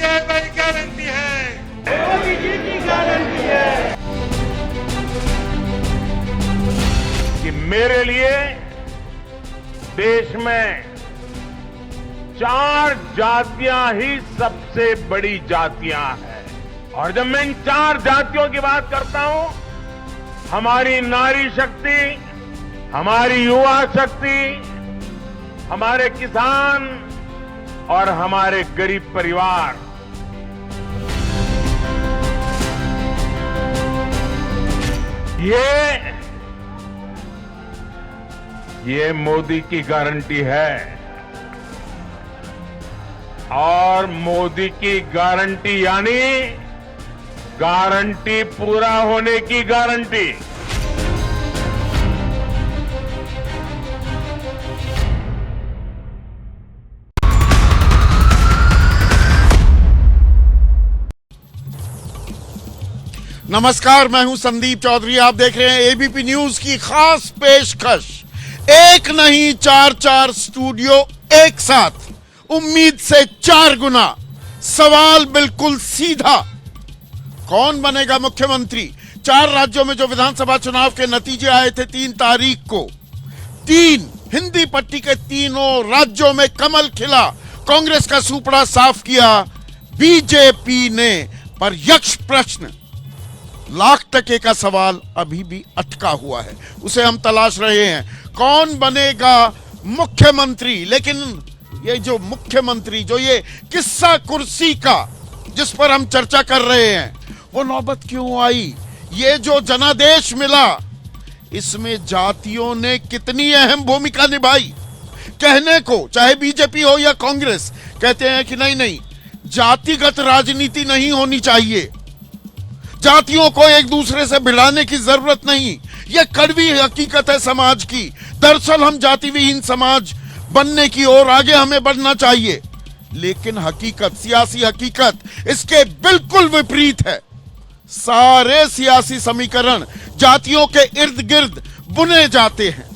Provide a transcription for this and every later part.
Guarantee है, मेरी guarantee है, मोदी जी की गारंटी है कि मेरे लिए देश में 4 जातियां ही सबसे बड़ी जातियां हैं। और जब मैं इन 4 जातियों की बात करता हूं, हमारी नारी शक्ति, हमारी युवा शक्ति, हमारे किसान और हमारे गरीब परिवार, ये मोदी की गारंटी है। और मोदी की गारंटी यानी गारंटी पूरा होने की गारंटी। नमस्कार, मैं हूं संदीप चौधरी। आप देख रहे हैं एबीपी न्यूज की खास पेशकश। एक नहीं 4 स्टूडियो एक साथ, उम्मीद से 4 गुना। सवाल बिल्कुल सीधा, कौन बनेगा मुख्यमंत्री? 4 राज्यों में जो विधानसभा चुनाव के नतीजे आए थे 3 तारीख को, 3 हिंदी पट्टी के तीनों राज्यों में कमल खिला। कांग्रेस का सुपड़ा साफ किया बीजेपी ने, पर यक्ष प्रश्न, लाख टके का सवाल अभी भी अटका हुआ है। उसे हम तलाश रहे हैं, कौन बनेगा मुख्यमंत्री। लेकिन ये जो मुख्यमंत्री, जो ये किस्सा कुर्सी का जिस पर हम चर्चा कर रहे हैं, वो नौबत क्यों आई? ये जो जनादेश मिला, इसमें जातियों ने कितनी अहम भूमिका निभाई? कहने को चाहे बीजेपी हो या कांग्रेस, कहते हैं कि नहीं, जातिगत राजनीति नहीं होनी चाहिए, जातियों को एक दूसरे से भिड़ाने की जरूरत नहीं। यह कड़वी हकीकत है समाज की। दरअसल हम जाति विहीन समाज बनने की ओर आगे हमें बढ़ना चाहिए, लेकिन हकीकत, सियासी हकीकत इसके बिल्कुल विपरीत है। सारे सियासी समीकरण जातियों के इर्द गिर्द बुने जाते हैं।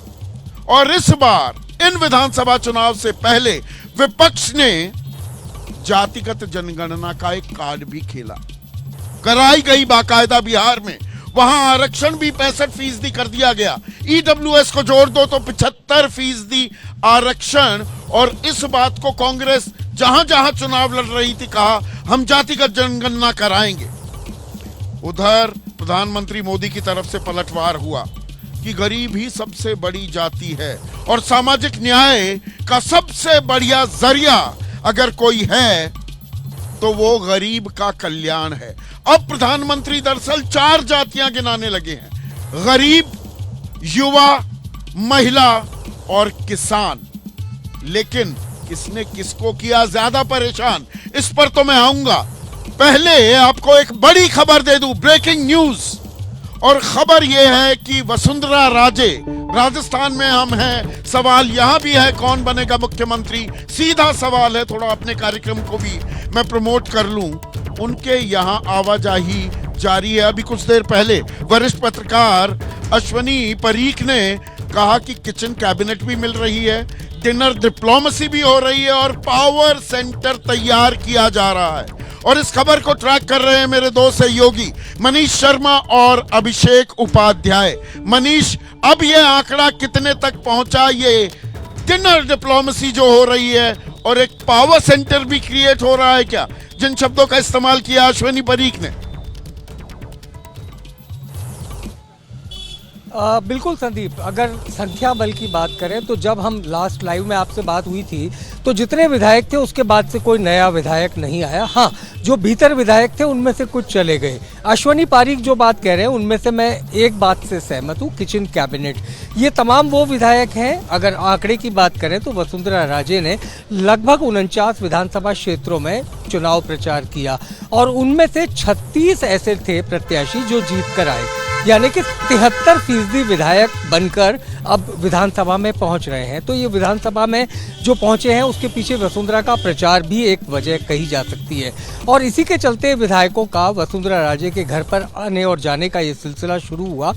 और इस बार इन विधानसभा चुनाव से पहले विपक्ष ने जातिगत जनगणना का एक कार्ड भी खेला, कराई गई बाकायदा बिहार में। वहां आरक्षण भी 65% कर दिया गया। ईडब्ल्यूएस को जोड़ दो तो 75% आरक्षण। और इस बात को कांग्रेस जहां जहां चुनाव लड़ रही थी, कहा हम जातिगत जनगणना कराएंगे। उधर प्रधानमंत्री मोदी की तरफ से पलटवार हुआ कि गरीब ही सबसे बड़ी जाति है और सामाजिक न्याय का सबसे बढ़िया जरिया अगर कोई है तो वो गरीब का कल्याण है। अब प्रधानमंत्री दरअसल 4 जातियां गिनाने लगे हैं, गरीब, युवा, महिला और किसान। लेकिन किसने किसको किया ज्यादा परेशान, इस पर तो मैं आऊंगा। पहले आपको एक बड़ी खबर दे दूं, ब्रेकिंग न्यूज। और खबर यह है कि वसुंधरा राजे, राजस्थान में हम हैं। सवाल यहां भी है, कौन बनेगा मुख्यमंत्री? सीधा सवाल है, थोड़ा अपने कार्यक्रम को भी मैं प्रमोट कर लूं। उनके यहां आवाजाही जारी है। अभी कुछ देर पहले वरिष्ठ पत्रकार अश्वनी परीख ने कहा कि किचन कैबिनेट भी मिल रही है, डिनर डिप्लोमेसी भी हो रही है और पावर सेंटर तैयार किया जा रहा है। और इस खबर को ट्रैक कर रहे हैं मेरे दो सहयोगी मनीष शर्मा और अभिषेक उपाध्याय। मनीष, अब ये आंकड़ा कितने तक पहुंचा, ये डिनर डिप्लोमेसी जो हो रही है और एक पावर सेंटर भी क्रिएट हो रहा है क्या, जिन शब्दों का इस्तेमाल किया अश्वनी परीख ने? बिल्कुल संदीप, अगर संख्या बल की बात करें तो जब हम लास्ट लाइव में आपसे बात हुई थी तो जितने विधायक थे उसके बाद से कोई नया विधायक नहीं आया। हाँ, जो भीतर विधायक थे उनमें से कुछ चले गए। अश्वनी पारीख जो बात कह रहे हैं उनमें से मैं एक बात से सहमत हूँ, किचन कैबिनेट। ये तमाम वो विधायक हैं, अगर आंकड़े की बात करें तो वसुंधरा राजे ने लगभग 49 विधानसभा क्षेत्रों में चुनाव प्रचार किया और उनमें से 36 ऐसे थे प्रत्याशी जो जीत कर आए, यानी कि 73% विधायक बनकर अब विधानसभा में पहुंच रहे हैं। तो ये विधानसभा में जो पहुंचे हैं उसके पीछे वसुंधरा का प्रचार भी एक वजह कही जा सकती है। और इसी के चलते विधायकों का वसुंधरा राजे के घर पर आने और जाने का ये सिलसिला शुरू हुआ।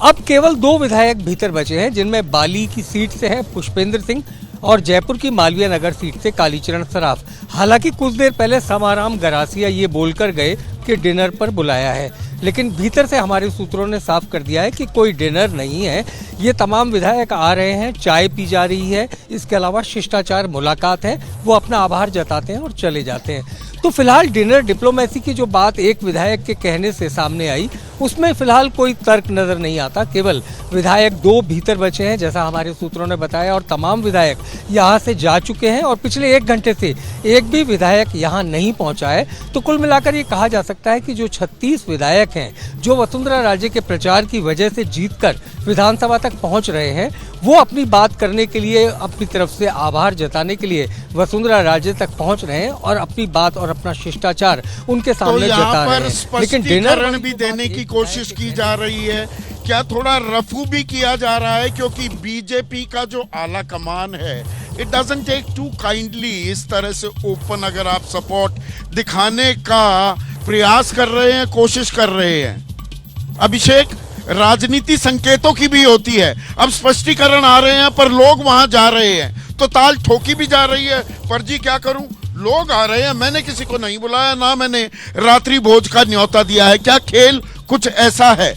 अब केवल 2 विधायक भीतर बचे हैं, जिनमें बाली की सीट से हैं पुष्पेंद्र सिंह और जयपुर की मालवीय नगर सीट से कालीचरण सराफ। हालांकि कुछ देर पहले समाराम गरासिया ये बोलकर गए कि डिनर पर बुलाया है, लेकिन भीतर से हमारे सूत्रों ने साफ कर दिया है कि कोई डिनर नहीं है। ये तमाम विधायक आ रहे हैं, चाय पी जा रही है, इसके अलावा शिष्टाचार मुलाकात है, वो अपना आभार जताते हैं और चले जाते हैं। तो फिलहाल डिनर डिप्लोमेसी की जो बात एक विधायक के कहने से सामने आई, उसमें फिलहाल कोई तर्क नजर नहीं आता। केवल विधायक 2 भीतर बचे हैं जैसा हमारे सूत्रों ने बताया, और तमाम विधायक यहां से जा चुके हैं और पिछले 1 घंटे से एक भी विधायक यहां नहीं पहुंचा है। तो कुल मिलाकर ये कहा जा सकता है कि जो 36 विधायक हैं जो वसुंधरा राजे के प्रचार की वजह से जीतकर विधानसभा तक पहुंच रहे हैं, वो अपनी बात करने के लिए, अपनी तरफ से आभार जताने के लिए वसुंधरा राजे तक पहुंच रहे हैं और अपनी बात और अपना शिष्टाचार उनके सामने जता रहे हैं। लेकिन डिनर भी देने की कोशिश की जा रही है, क्या थोड़ा रफू भी किया जा रहा है? क्योंकि बीजेपी का जो आला कमान है, it doesn't take to kindly इस तरह से ओपन अगर आप सपोर्ट दिखाने का प्रयास कर रहे हैं, कोशिश कर रहे हैं। अभिषेक, राजनीति संकेतों की भी होती है। अब स्पष्टीकरण आ रहे हैं पर लोग वहां जा रहे हैं तो ताल ठोकी भी जा रही है। पर जी क्या करूं, लोग आ रहे हैं, मैंने किसी को नहीं बुलाया, ना मैंने रात्रि भोज का न्योता दिया है। क्या खेल कुछ ऐसा है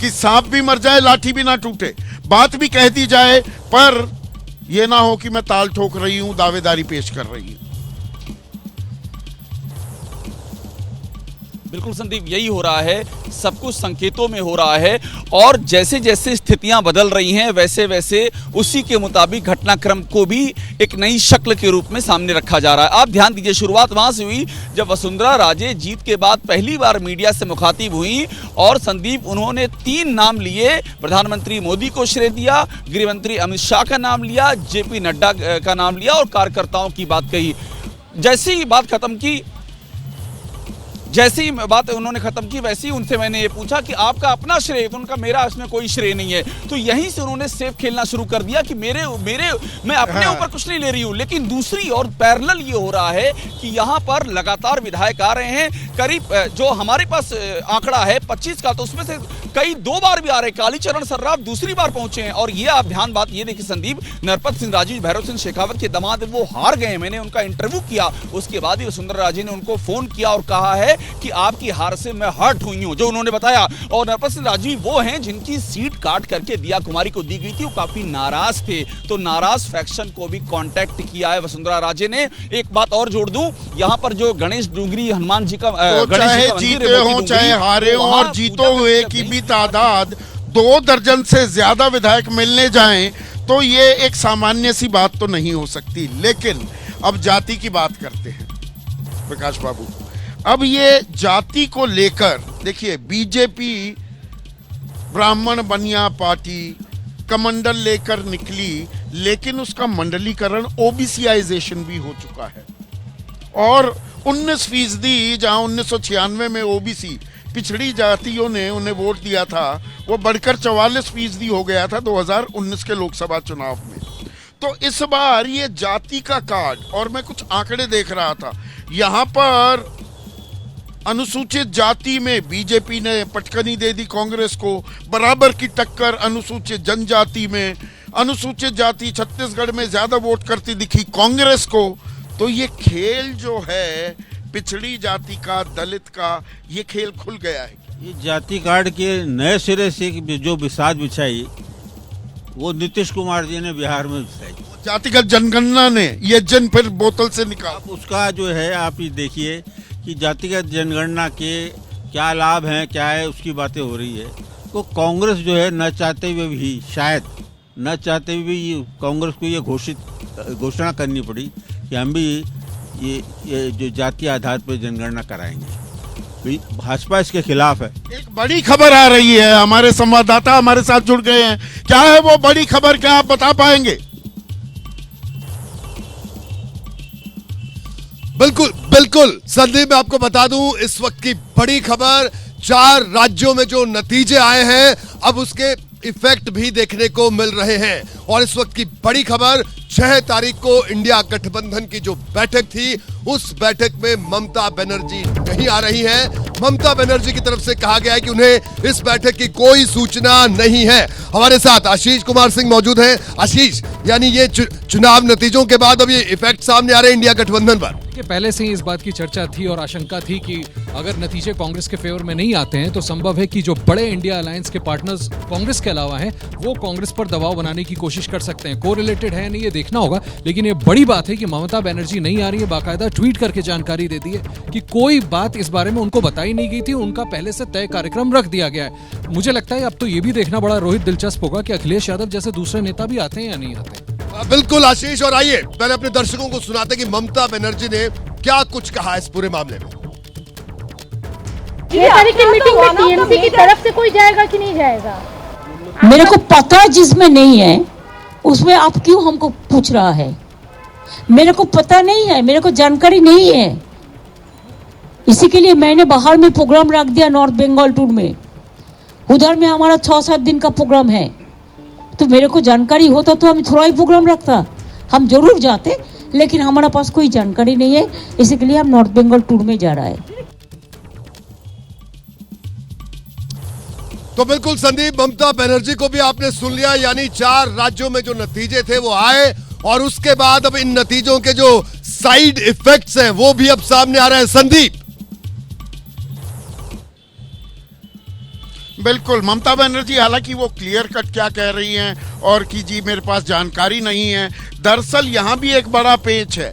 कि सांप भी मर जाए लाठी भी ना टूटे? बात भी कह दी जाए पर यह ना हो कि मैं ताल ठोक रही हूं, दावेदारी पेश कर रही हूं। बिल्कुल संदीप, यही हो रहा है, सब कुछ संकेतों में हो रहा है और जैसे जैसे स्थितियां बदल रही हैं वैसे वैसे उसी के मुताबिक घटनाक्रम को भी एक नई शक्ल के रूप में सामने रखा जा रहा है। आप ध्यान दीजिए, शुरुआत वहां से हुई जब वसुंधरा राजे जीत के बाद पहली बार मीडिया से मुखातिब हुई और संदीप उन्होंने 3 नाम लिए। प्रधानमंत्री मोदी को श्रेय दिया, गृहमंत्री अमित शाह का नाम लिया, जेपी नड्डा का नाम लिया और कार्यकर्ताओं की बात कही। जैसी ही बात उन्होंने खत्म की वैसे ही उनसे मैंने ये पूछा कि आपका अपना श्रेय, तो उनका मेरा इसमें कोई श्रेय नहीं है। तो यहीं से उन्होंने सेफ खेलना शुरू कर दिया कि मैं अपने ऊपर कुछ नहीं ले रही हूं। लेकिन दूसरी और पैरेलल ये हो रहा है कि यहां पर लगातार विधायक आ रहे हैं। करीब जो हमारे पास आंकड़ा है 25 का, तो उसमें से कई 2 बार भी आ रहे। कालीचरण सर्राफ दूसरी बार पहुंचे हैं और ये आप ध्यान बात ये देखिए संदीप, नरपत सिंह राजीव भैरव सिंह शेखावत के दामाद वो हार गए। मैंने उनका इंटरव्यू किया, उसके बाद ही वसुंधरा राजे ने उनको फोन किया और कहा है कि आपकी हार से मैं हर्ट हुई हूं, जो उन्होंने बताया। और नरपत सिंह राजीव वो हैं जिनकी सीट काट करके दिया कुमारी को दी गई थी, वो काफी नाराज थे। तो नाराज फैक्शन को भी कांटेक्ट किया है वसुंधरा राजे ने। एक बात और जोड़ दूं, यहां पर जो गणेश डूंगरी हनुमान जी का चाहे जीते हो चाहे हारे हो और जीतो हुए की भी तादाद 2 दर्जन से ज्यादा विधायक मिलने जाएं तो ये एक सामान्य सी बात तो नहीं हो सकती। लेकिन अब जाति की बात करते हैं प्रकाश बाबू। अब ये जाति को लेकर देखिए, बीजेपी ब्राह्मण बनिया पार्टी कमंडल लेकर निकली, लेकिन उसका मंडलीकरण ओबीसीआइजेशन भी हो चुका है और 19% जहां 1996 में ओबीसी पिछड़ी जातियों ने उन्हें वोट दिया था, वो बढ़कर 44% हो गया था 2019 के लोकसभा चुनाव में। तो इस बार ये जाति का कार्ड, और मैं कुछ आंकड़े देख रहा था, यहां पर अनुसूचित जाति में बीजेपी ने पटकनी दे दी कांग्रेस को, बराबर की टक्कर अनुसूचित जनजाति में। अनुसूचित जाति छत्तीसगढ़ में ज्यादा वोट करती दिखी कांग्रेस को। तो ये खेल जो है पिछड़ी जाति का, दलित का, ये खेल खुल गया है। ये जाति कार्ड के नए सिरे से जो बिसात बिछाई वो नीतीश कुमार जी ने बिहार में बिछाई। जातिगत जनगणना ने ये जन फिर बोतल से निकाल। उसका जो है आप ये देखिए कि जातिगत जनगणना के क्या लाभ हैं, क्या है, उसकी बातें हो रही है। तो कांग्रेस जो है न चाहते हुए भी, शायद न चाहते हुए भी कांग्रेस को ये घोषणा करनी पड़ी कि हम भी ये जो जातीय आधार पर जनगणना कराएंगे। भाजपा इसके खिलाफ है। एक बड़ी खबर आ रही है, हमारे संवाददाता हमारे साथ जुड़ गए हैं। क्या है वो बड़ी खबर, क्या आप बता पाएंगे? बिल्कुल संदीप, मैं आपको बता दूं इस वक्त की बड़ी खबर, 4 राज्यों में जो नतीजे आए हैं, अब उसके इफेक्ट भी देखने को मिल रहे हैं। और इस वक्त की बड़ी खबर, 6 तारीख को इंडिया गठबंधन की जो बैठक थी, उस बैठक में ममता बनर्जी नहीं आ रही हैं। ममता बनर्जी की तरफ से कहा गया है कि उन्हें इस बैठक की कोई सूचना नहीं है। हमारे साथ आशीष कुमार सिंह मौजूद हैं। आशीष, यानी ये चुनाव नतीजों के बाद अब ये इफेक्ट सामने आ रहे हैं इंडिया गठबंधन पर। कि पहले से ही इस बात की चर्चा थी और आशंका थी कि अगर नतीजे कांग्रेस के फेवर में नहीं आते हैं तो संभव है कि जो बड़े इंडिया अलायंस के पार्टनर्स कांग्रेस के अलावा हैं वो कांग्रेस पर दबाव बनाने की कोशिश कर सकते हैं। कोरिलेटेड है नहीं, ये देखना होगा, लेकिन ये बड़ी बात है कि ममता बनर्जी नहीं आ रही है। बाकायदा ट्वीट करके जानकारी दे दी है कि कोई बात इस बारे में उनको बताई नहीं गई थी, उनका पहले से तय कार्यक्रम रख दिया गया है। मुझे लगता है अब तो ये भी देखना बड़ा रोहित दिलचस्प होगा कि अखिलेश यादव जैसे दूसरे नेता भी आते हैं या नहीं आते। बिल्कुल आशीष, और आइए पहले अपने दर्शकों को सुनाते कि ममता बनर्जी ने क्या कुछ कहा इस पूरे मामले में। ये तारीख की मीटिंग में टीएमसी की तरफ से कोई जाएगा कि नहीं जाएगा? मेरे को पता है, जिसमें नहीं है उसमें आप क्यों हमको पूछ रहा है? मेरे को पता नहीं है, मेरे को जानकारी नहीं है, इसी के लिए मैंने बाहर में प्रोग्राम रख दिया नॉर्थ बंगाल टूर में। उधर में हमारा 6-7 दिन का प्रोग्राम है, तो मेरे को जानकारी होता तो हम थोड़ा ही प्रोग्राम रखता, हम जरूर जाते, लेकिन हमारे पास कोई जानकारी नहीं है, इसी के लिए हम नॉर्थ बंगाल टूर में जा रहा है। तो बिल्कुल संदीप, ममता बनर्जी को भी आपने सुन लिया, यानी 4 राज्यों में जो नतीजे थे वो आए और उसके बाद अब इन नतीजों के जो साइड इफेक्ट्स हैं वो भी अब सामने आ रहे हैं। संदीप, बिल्कुल, ममता बनर्जी हालांकि वो क्लियर कट क्या कह रही हैं और कि जी मेरे पास जानकारी नहीं है। दरअसल यहाँ भी एक बड़ा पेच है।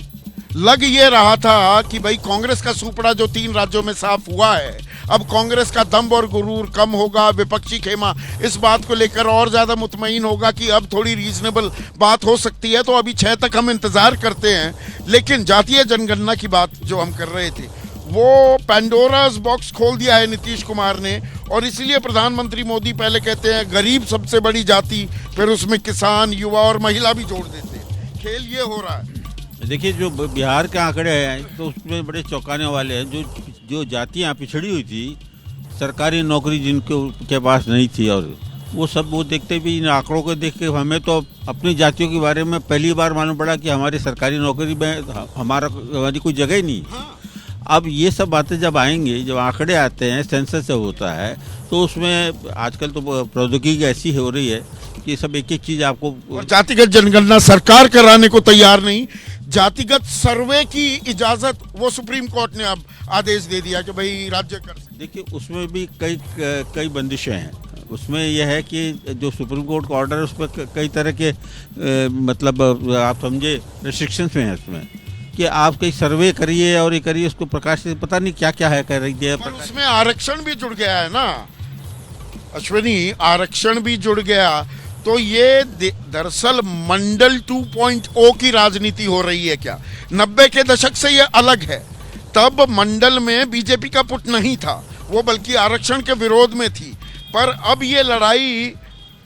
लग ये रहा था कि भाई कांग्रेस का सुपड़ा जो 3 राज्यों में साफ हुआ है, अब कांग्रेस का दम और गुरूर कम होगा, विपक्षी खेमा इस बात को लेकर और ज्यादा मुतमईन होगा कि अब थोड़ी रीजनेबल बात हो सकती है। तो अभी 6 तक हम इंतजार करते हैं। लेकिन जातीय जनगणना की बात जो हम कर रहे थे, वो पैंडोरास बॉक्स खोल दिया है नीतीश कुमार ने, और इसलिए प्रधानमंत्री मोदी पहले कहते हैं गरीब सबसे बड़ी जाति, फिर उसमें किसान, युवा और महिला भी जोड़ देते हैं। खेल ये हो रहा है। देखिए, जो बिहार के आंकड़े हैं तो उसमें बड़े चौंकाने वाले हैं। जो जातियाँ पिछड़ी हुई थी, सरकारी नौकरी जिनके पास नहीं थी, और वो सब वो देखते भी, इन आंकड़ों को देख के हमें तो अपनी जातियों के बारे में पहली बार मालूम पड़ा कि हमारी सरकारी नौकरी में हमारी कोई जगह ही नहीं। अब ये सब बातें जब आएंगी, जब आंकड़े आते हैं, सेंसस से होता है, तो उसमें आजकल तो प्रौद्योगिकी ऐसी हो रही है कि सब एक एक चीज आपको। और जातिगत जनगणना सरकार कराने को तैयार नहीं, जातिगत सर्वे की इजाजत वो सुप्रीम कोर्ट ने अब आदेश दे दिया कि भाई राज्य कर सकते। देखिए, उसमें भी कई बंदिशें हैं। उसमें यह है कि जो सुप्रीम कोर्ट का ऑर्डर है उस पर कई तरह के मतलब आप समझे रिस्ट्रिक्शंस में है उसमें, कि आप कहीं सर्वे करिए और ये करिए, उसको प्रकाशित पता नहीं क्या क्या है कर रही है। पर उसमें आरक्षण भी जुड़ गया है ना अश्विनी, आरक्षण भी जुड़ गया। तो ये दरअसल मंडल 2.0 की राजनीति हो रही है क्या? 90 के दशक से ये अलग है। तब मंडल में बीजेपी का पुट नहीं था, वो बल्कि आरक्षण के विरोध में थी। पर अब ये लड़ाई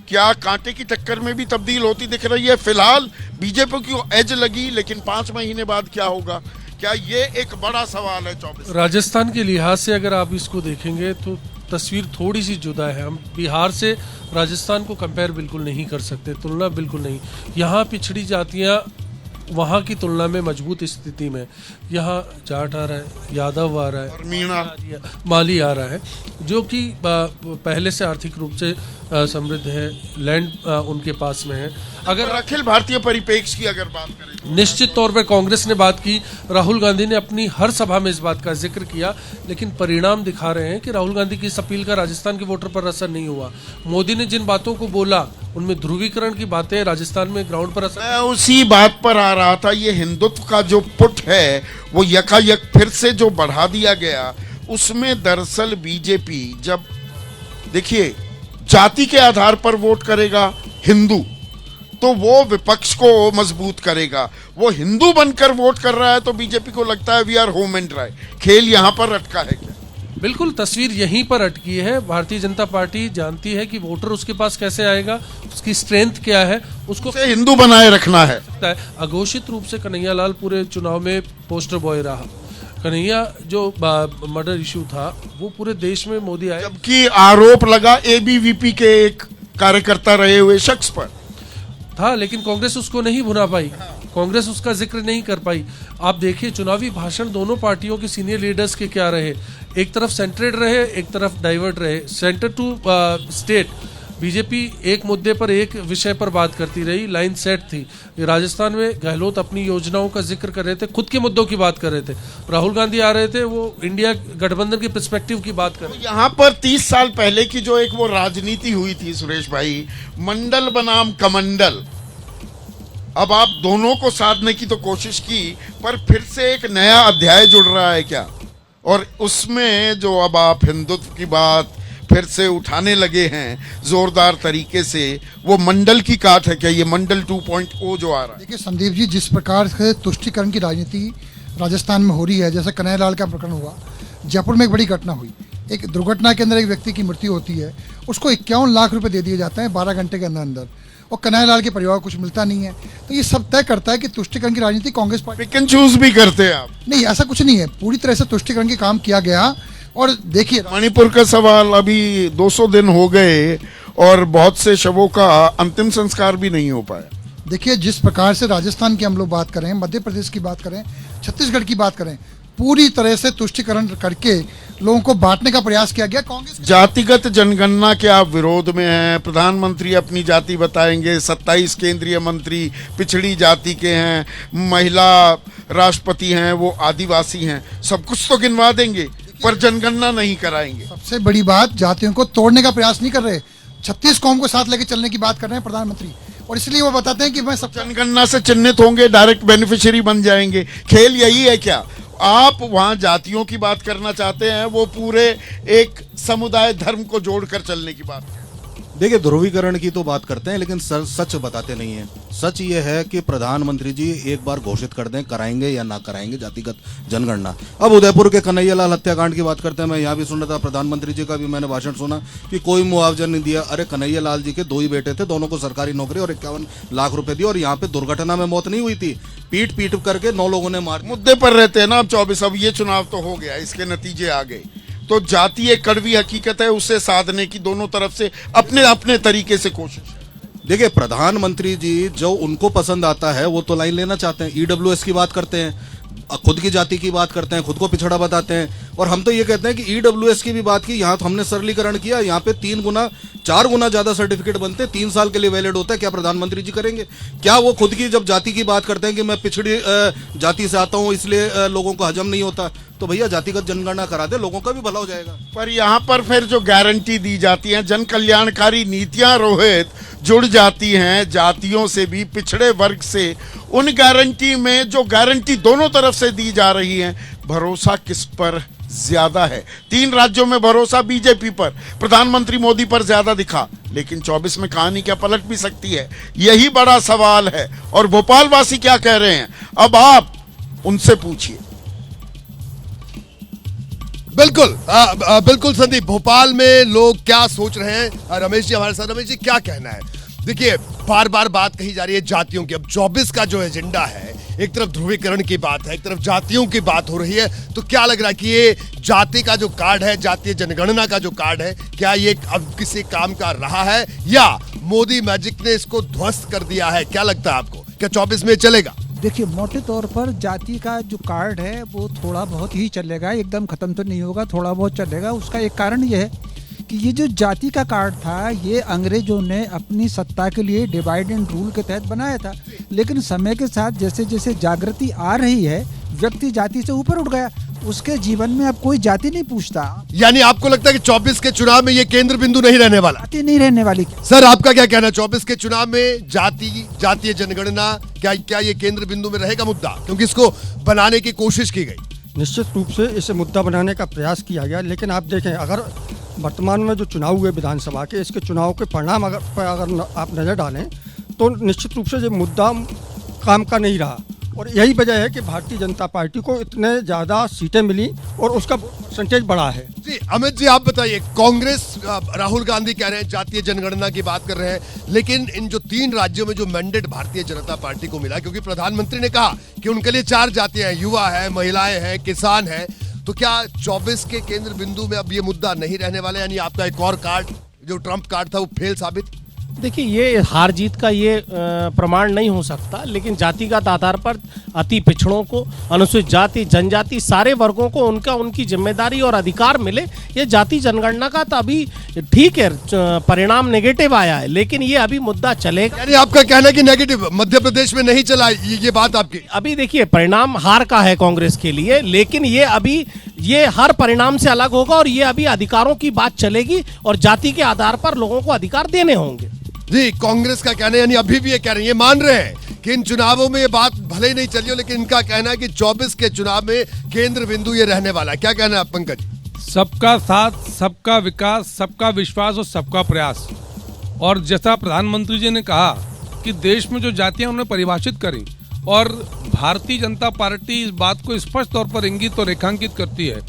क्या कांटे की टक्कर में भी तब्दील होती दिख रही है? फिलहाल बीजेपी की एज लगी, लेकिन 5 महीने बाद क्या होगा, क्या ये एक बड़ा सवाल है। 24 राजस्थान के लिहाज से अगर आप इसको देखेंगे तो तस्वीर थोड़ी सी जुदा है। हम बिहार से राजस्थान को कंपेयर बिल्कुल नहीं कर सकते, तुलना बिल्कुल नहीं। यहाँ पिछड़ी जातियाँ वहाँ की तुलना में मजबूत स्थिति में, यहाँ जाट आ रहा है, यादव आ रहा है, मीणा माली आ रहा है, जो कि पहले से आर्थिक रूप से समृद्ध है, लैंड उनके पास में है। अगर अखिल भारतीय परिप्रेक्ष्य की अगर बात करें, निश्चित तौर पर कांग्रेस ने बात की, राहुल गांधी ने अपनी हर सभा में इस बात का जिक्र किया, लेकिन परिणाम दिखा रहे हैं कि राहुल गांधी की इस अपील का राजस्थान के वोटर पर असर नहीं हुआ। मोदी ने जिन बातों को बोला उनमें ध्रुवीकरण की बातें राजस्थान में ग्राउंड पर असर। मैं उसी बात पर आ रहा था। ये हिंदुत्व का जो पुट है वो यकायक फिर से जो बढ़ा दिया गया, उसमें दरअसल बीजेपी जब देखिए जाति के आधार पर वोट करेगा हिंदू, तो वो विपक्ष को मजबूत करेगा। वो हिंदू बनकर वोट कर रहा है तो बीजेपी को लगता है we are home and dry. खेल यहाँ पर अटका है क्या? बिल्कुल, तस्वीर यहीं पर अटकी है। भारतीय जनता पार्टी जानती है कि वोटर उसके पास कैसे आएगा, उसकी स्ट्रेंथ क्या है, उसको हिंदू बनाए रखना है। अघोषित रूप से कन्हैया लाल पूरे चुनाव में पोस्टर बॉय रहा। कन्हैया जो मर्डर इशू था वो पूरे देश में मोदी आए, जबकि आरोप लगा एबीवीपी के एक कार्यकर्ता रहे हुए शख्स पर था, लेकिन कांग्रेस उसको नहीं भुना पाई, कांग्रेस उसका जिक्र नहीं कर पाई। आप देखिए चुनावी भाषण दोनों पार्टियों के सीनियर लीडर्स के क्या रहे, एक तरफ सेंट्रेड रहे, एक तरफ डाइवर्ट रहे। सेंटर टू स्टेट बीजेपी एक मुद्दे पर एक विषय पर बात करती रही, लाइन सेट थी। राजस्थान में गहलोत अपनी योजनाओं का जिक्र कर रहे थे, खुद के मुद्दों की बात कर रहे थे। राहुल गांधी आ रहे थे, वो इंडिया गठबंधन की पर्सपेक्टिव की बात कर रहे थे। यहाँ पर 30 साल पहले की जो एक वो राजनीति हुई थी सुरेश भाई, मंडल बनाम कमंडल, अब आप दोनों को साधने की तो कोशिश की, पर फिर से एक नया अध्याय जुड़ रहा है क्या? और उसमें जो अब आप हिंदुत्व की बात फिर से उठाने लगे हैं जोरदार तरीके से, वो मंडल की काट है क्या? ये मंडल 2.0 जो आ रहा है। देखिए संदीप जी, जिस प्रकार से तुष्टीकरण की राजनीति राजस्थान में हो रही है, जैसे कन्हैयालाल का प्रकरण हुआ, जयपुर में एक बड़ी घटना हुई, एक दुर्घटना के अंदर एक व्यक्ति की मृत्यु होती है, उसको 51 लाख रुपए दे दिए जाते हैं 12 घंटे के अंदर अंदर, और कन्हैयालाल के परिवार को कुछ मिलता नहीं है। तो ये सब तय करता है कि तुष्टीकरण की राजनीति Congress party pick and choose भी करते हैं आप। नहीं, ऐसा कुछ नहीं है, पूरी तरह से तुष्टीकरण की काम किया गया। और देखिए मणिपुर का सवाल, अभी 200 दिन हो गए और बहुत से शवों का अंतिम संस्कार भी नहीं हो पाया। देखिए जिस प्रकार से राजस्थान की हम लोग बात करें, मध्य प्रदेश की बात करें, छत्तीसगढ़ की बात करें, पूरी तरह से तुष्टीकरण करके लोगों को बांटने का प्रयास किया गया। कांग्रेस जातिगत जनगणना के आप विरोध में हैं, प्रधानमंत्री अपनी जाति बताएंगे, 27 केंद्रीय मंत्री पिछड़ी जाति के हैं, महिला राष्ट्रपति हैं, वो आदिवासी हैं, सब कुछ तो गिनवा देंगे, पर जनगणना नहीं कराएंगे। सबसे बड़ी बात, जातियों को तोड़ने का प्रयास नहीं कर रहे, 36 कौम को साथ लेके चलने की बात कर रहे हैं प्रधानमंत्री, और इसलिए वो बताते हैं कि मैं सब जनगणना से चिन्हित होंगे, डायरेक्ट बेनिफिशियरी बन जाएंगे। खेल यही है क्या? आप वहां जातियों की बात करना चाहते हैं, वो पूरे एक समुदाय धर्म को जोड़कर चलने की बात है। देखिए ध्रुवीकरण की तो बात करते हैं, लेकिन सच बताते नहीं है। सच ये है कि प्रधानमंत्री जी एक बार घोषित कर दें कराएंगे या ना कराएंगे जातिगत जनगणना। अब उदयपुर के कन्हैयालाल हत्याकांड की बात करते हैं, मैं यहाँ भी सुन रहा था, प्रधानमंत्री जी का भी मैंने भाषण सुना कि कोई मुआवजा नहीं दिया। अरे कन्हैयालाल जी के 2 ही बेटे थे, दोनों को सरकारी नौकरी और 51 लाख रुपए दिए, और यहाँ पे दुर्घटना में मौत नहीं हुई थी, पीट करके 9 लोगों ने मार। मुद्दे पर रहते हैं ना अब 24, अब ये चुनाव तो हो गया, इसके नतीजे आ गए, तो जाति एक कड़वी हकीकत है, उससे साधने की दोनों तरफ से अपने अपने तरीके से कोशिश। देखिए प्रधानमंत्री जी जो उनको पसंद आता है वो तो लाइन लेना चाहते हैं, ईडब्ल्यूएस की बात करते हैं, खुद की जाति की बात करते हैं, खुद को पिछड़ा बताते हैं, और हम तो ये कहते हैं कि ईडब्ल्यूएस की भी बात की, यहाँ तो हमने सरलीकरण किया, यहाँ पे 3 गुना 4 गुना ज्यादा सर्टिफिकेट बनते हैं, 3 साल के लिए वैलिड होता है। क्या प्रधानमंत्री जी करेंगे? क्या वो खुद की जब जाति की बात करते हैं कि मैं पिछड़ी जाति से आता हूँ इसलिए लोगों को हजम नहीं होता, तो भैया जातिगत जनगणना करा दे, लोगों का भी भला हो जाएगा। पर यहाँ पर फिर जो गारंटी दी जाती है, जन कल्याणकारी नीतियां रोहित जुड़ जाती हैं जातियों से भी, पिछड़े वर्ग से, उन गारंटी में जो गारंटी दोनों तरफ से दी जा रही है, भरोसा किस पर ज्यादा है? 3 राज्यों में भरोसा बीजेपी पर, प्रधानमंत्री मोदी पर ज्यादा दिखा, लेकिन 24 में कहानी क्या पलट भी सकती है? यही बड़ा सवाल है। और भोपाल वासी क्या कह रहे हैं, अब आप उनसे पूछिए। बिल्कुल बिल्कुल संदीप, भोपाल में लोग क्या सोच रहे हैं? रमेश जी हमारे साथ, रमेश जी क्या कहना है? देखिए बार बार बात कही जा रही है जातियों की, अब 24 का जो एजेंडा है, एक तरफ ध्रुवीकरण की बात है, एक तरफ जातियों की बात हो रही है, तो क्या लग रहा है कि ये जाति का जो कार्ड है, जातीय जनगणना का जो कार्ड है, क्या ये अब किसी काम का रहा है या मोदी मैजिक ने इसको ध्वस्त कर दिया है? क्या लगता है आपको, क्या 24 में चलेगा? देखिए मोटे तौर पर जाति का जो कार्ड है वो थोड़ा बहुत ही चलेगा, एकदम खत्म तो नहीं होगा, थोड़ा बहुत चलेगा। उसका एक कारण ये है कि ये जो जाति का कार्ड था, ये अंग्रेजों ने अपनी सत्ता के लिए डिवाइड एंड रूल के तहत बनाया था, लेकिन समय के साथ जैसे जैसे जागृति आ रही है, व्यक्ति जाति से ऊपर उठ गया, उसके जीवन में अब कोई जाति नहीं पूछता। यानी आपको लगता है कि 24 के चुनाव में ये केंद्र बिंदु नहीं रहने वाला? जाति नहीं रहने वाली। सर आपका क्या कहना है, 24 के चुनाव में जातीय जनगणना क्या ये केंद्र बिंदु में रहेगा मुद्दा, क्योंकि इसको बनाने की कोशिश की गई? निश्चित रूप से इसे मुद्दा बनाने का प्रयास किया गया, लेकिन आप देखें अगर वर्तमान में जो चुनाव हुए विधानसभा के, इसके चुनाव के परिणाम अगर आप नज़र डालें तो निश्चित रूप से ये मुद्दा काम का नहीं रहा, और यही वजह है कि भारतीय जनता पार्टी को इतने ज़्यादा सीटें मिली और उसका परसेंटेज बढ़ा है। जी अमित जी आप बताइए, कांग्रेस राहुल गांधी कह रहे हैं जातीय जनगणना की बात कर रहे हैं, लेकिन इन जो 3 राज्यों में जो मैंडेट भारतीय जनता पार्टी को मिला, क्योंकि प्रधानमंत्री ने कहा कि उनके लिए 4 जातियां हैं, युवा है, महिलाएं हैं, किसान हैं, तो क्या 24 के केंद्र बिंदु में अब ये मुद्दा नहीं रहने वाले? यानी आपका एक और कार्ड जो ट्रम्प कार्ड था वो फेल साबित? देखिए, ये हार जीत का ये प्रमाण नहीं हो सकता, लेकिन जातिगत आधार पर अति पिछड़ों को, अनुसूचित जाति, जनजाति, सारे वर्गों को उनकी जिम्मेदारी और अधिकार मिले। ये जाति जनगणना का तो अभी ठीक है, परिणाम नेगेटिव आया है, लेकिन ये अभी मुद्दा चलेगा। यानी आपका कहना है कि नेगेटिव मध्य प्रदेश में नहीं चला, ये बात आपकी? अभी देखिए, परिणाम हार का है कांग्रेस के लिए, लेकिन ये हर परिणाम से अलग होगा और ये अभी अधिकारों की बात चलेगी और जाति के आधार पर लोगों को अधिकार देने होंगे। जी, कांग्रेस का कहना है, यानी अभी भी ये कह रहे हैं, ये मान रहे हैं कि इन चुनावों में ये बात भले ही नहीं चली हो, लेकिन इनका कहना है कि 24 के चुनाव में केंद्र बिंदु ये रहने वाला है। क्या कहना है पंकज? सबका साथ, सबका विकास, सबका विश्वास और सबका प्रयास। और जैसा प्रधानमंत्री जी ने कहा कि देश में जो जातियां उन्होंने परिभाषित करी, और भारतीय जनता पार्टी इस बात को स्पष्ट तौर पर इंगित और रेखांकित करती है।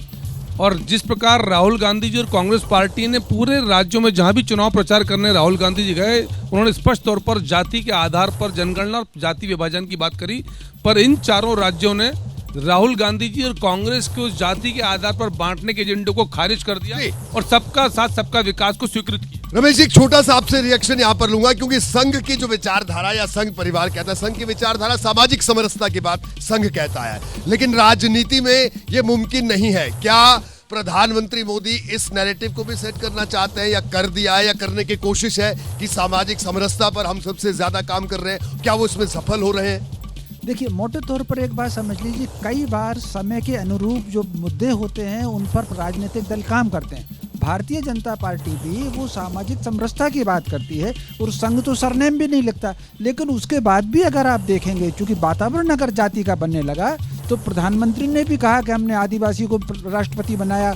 और जिस प्रकार राहुल गांधी जी और कांग्रेस पार्टी ने पूरे राज्यों में जहां भी चुनाव प्रचार करने राहुल गांधी जी गए, उन्होंने स्पष्ट तौर पर जाति के आधार पर जनगणना और जाति विभाजन की बात करी। पर इन चारों राज्यों ने राहुल गांधी जी और कांग्रेस को जाति के आधार पर बांटने के एजेंडे को खारिज कर दिया और सबका साथ, सबका विकास को स्वीकृत किया। रमेश जी, एक छोटा सा आपसे रिएक्शन यहाँ पर लूंगा, क्योंकि संघ की जो विचारधारा या संघ परिवार कहता है, संघ की विचारधारा सामाजिक समरसता की बात संघ कहता है, लेकिन राजनीति में ये मुमकिन नहीं है। क्या प्रधानमंत्री मोदी इस नैरेटिव को भी सेट करना चाहते हैं, या कर दिया है, या करने की कोशिश है कि सामाजिक समरसता पर हम सबसे ज्यादा काम कर रहे हैं? क्या वो इसमें सफल हो रहे हैं? देखिए, मोटे तौर पर एक बात समझ लीजिए, कई बार समय के अनुरूप जो मुद्दे होते हैं उन पर राजनीतिक दल काम करते हैं। भारतीय जनता पार्टी भी वो सामाजिक समरसता की बात करती है और संघ तो सरनेम भी नहीं लगता, लेकिन उसके बाद भी अगर आप देखेंगे, चूंकि वातावरण अगर जाति का बनने लगा, तो प्रधानमंत्री ने भी कहा कि हमने आदिवासी को राष्ट्रपति बनाया,